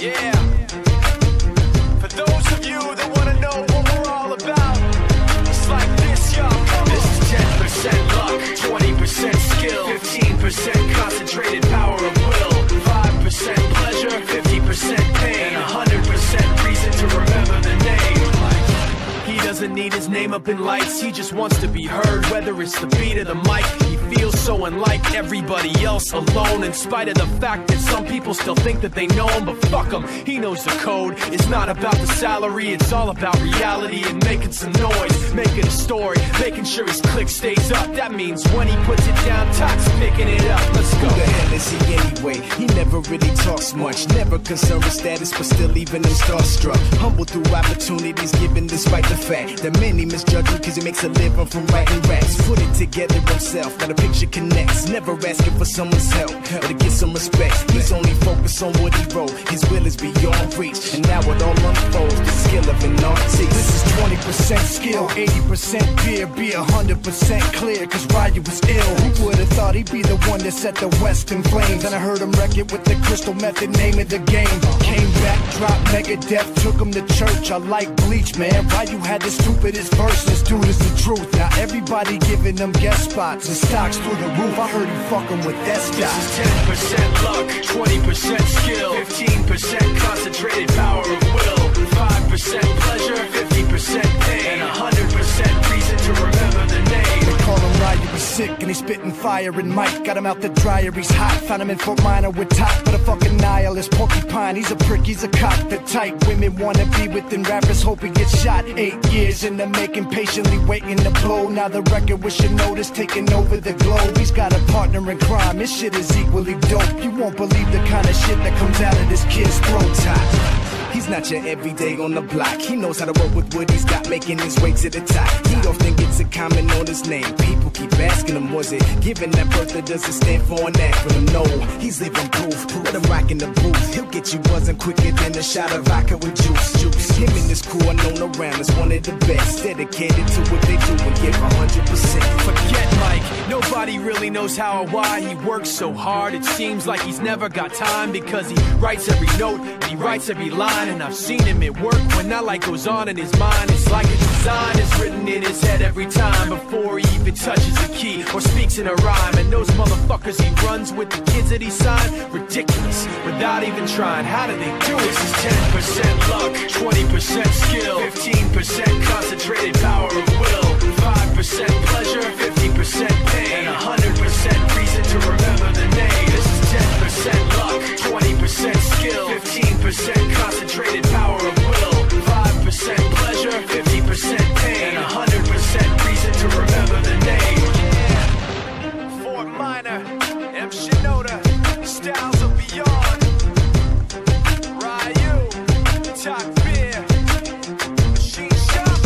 Yeah. For those of you that want to know what we're all about, it's like this, y'all. This is 10% luck, 20% skill, 15% concentrated power of will, 5% pleasure, 50% pain, and 100% reason to remember the name. He doesn't need his name up in lights, he just wants to be heard, whether it's the beat or the mic. He feels so unlike everybody else, alone, in spite of the fact that some people still think that they know him, but fuck him, he knows the code. It's not about the salary, it's all about reality and making some noise, making a story, making sure his click stays up. That means when he puts it down, Tox picking it up. Let's go. Who the hell is he anyway? He never really talks much, never concerned with status, but still even him starstruck. Humble through opportunities given despite the fact that many misjudge him cause he makes a living from writing raps. Put it together himself, now the picture connects. Never asking for someone's help or to get some respect. He's only focused on what he wrote. His will is beyond reach, and now it all unfolds. The skill of an artist. This is 20% skill, 80% fear. Be 100% clear, cause Ryu was ill. Who would've thought he'd be the one that set the West in flames? And I heard him wreck it with the crystal method, name of the game. Came back, dropped Megadeth, took him to church. I like Bleach, man. Ryu had the stupidest verse. This dude is the truth. Now everybody giving them guest spots and stocks through the roof. I heard he fucking with that stock. This is 10% luck, 20% skill, 15% concentrated power of will, 5% pleasure, 50% pain, and 100% reason to remember the name. They call him Ryu, he's sick and he's spitting fire. And Mike got him out the dryer, he's hot. Found him in Fort Minor with top, but a fucking nihilist porcupine. He's a prick, he's a cock. The type women wanna be within, rappers hope he gets shot. 8 years in the making, patiently waiting to blow. Now the record with your notice taking over the globe. He's got a partner in crime, his shit is equally dope. You won't believe the kind of shit that comes out of this kid's throat. He's not your everyday on the block. He knows how to work with what he's got, making his way to the top. He often gets a comment on his name. People keep asking him, was it given that birth that doesn't stand for an acronym? No, he's living proof. Let him rock in the booth. He'll get you buzzing quicker than a shot of vodka with juice. Him and his crew are known around as one of the best. Dedicated to what they do and give 100%. Forget Mike, nobody really knows how or why he works so hard. It seems like he's never got time because he writes every note and he writes every line. And I've seen him at work when that light goes on in his mind. It's like a design is written in his head every time before he even touches a key or speaks in a rhyme. And those motherfuckers he runs with, the kids that he signed, ridiculous, without even trying. How do they do it? This is 10% luck, 20% skill, 15% concentrated power of will, 5% pleasure, 50% pain, and 100% reason to remember the name. This is 10% luck, 20% skill, 15% concentrated power of will, 5% pleasure, 50% pain, and 100% reason to remember the name. Yeah. Fort Minor, M. Shinoda, Styles of Beyond, Ryu, Talk Beer, Machine Shop.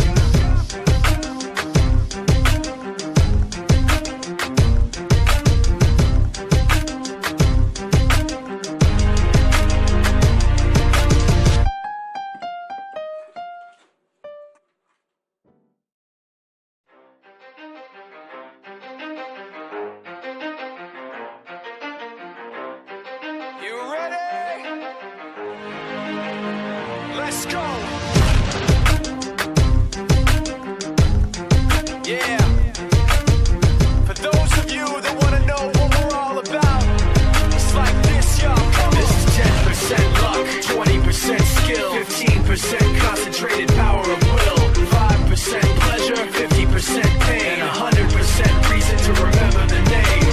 You ready? Let's go. Yeah. For those of you that want to know what we're all about, it's like this, y'all. This is 10% luck, 20% skill, 15% concentrated power of will, 5% pleasure, 50% pain, and 100% reason to remember the name.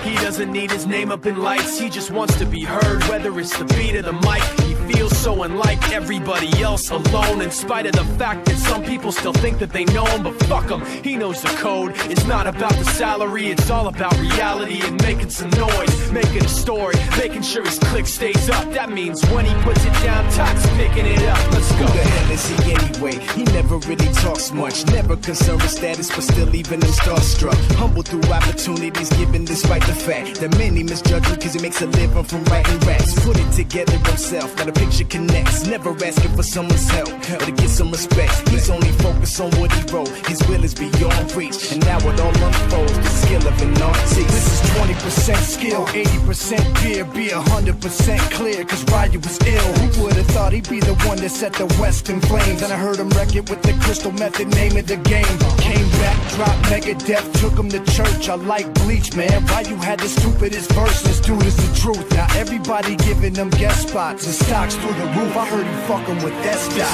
He doesn't need his name up in lights, he just wants to be heard, whether it's the beat or the mic. He feels so unlike everybody else, alone, in spite of the fact that some people still think that they know him, but fuck him, he knows the code. It's not about the salary, it's all about reality and making some noise, making a story, making sure his click stays up. That means when he puts it down, Tox picking it up. Let's go. Who the hell is he anyway? He never really talks much, never concerned with status, but still even him starstruck. Humble through opportunities given despite the fact that many misjudge him cause he makes a living from writing raps. Put it together himself, now the picture connects. Never asking for someone's help or to get some respect. He's only focused on what he wrote. His will is beyond reach. And now it all unfolds, the skill of an artist. This is 20% skill, 80% fear. Be 100% clear, cause Ryu was ill. Who would've thought he'd be the one that set the West in flames? And I heard him wreck it with the Crystal Method, name of the game. Came back, dropped Megadeth, took him to church. I like Bleach, man. Ryu had the stupidest verses, dude, is the truth. Now everybody giving them guest spots and stocks through the roof. I heard he fucking with that stock.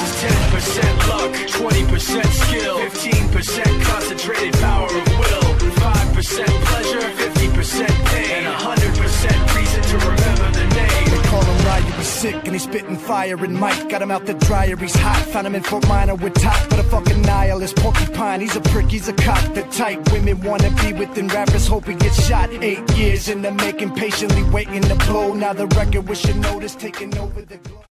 This is 10% luck, 20% skill, 15% concentrated power of will, 5% pleasure, 50% pain, and 100% reason to remember the name. They call him Ryu, he's sick and he's spitting fire. And Mike got him out the dryer, he's hot. Found him in Fort Minor with top, but a fucking nihilist porcupine. He's a prick, he's a cock. The type women wanna be within, rappers hope he gets shot. 8 years in the making, patiently waiting to blow. Now the record with your notice taking over the globe.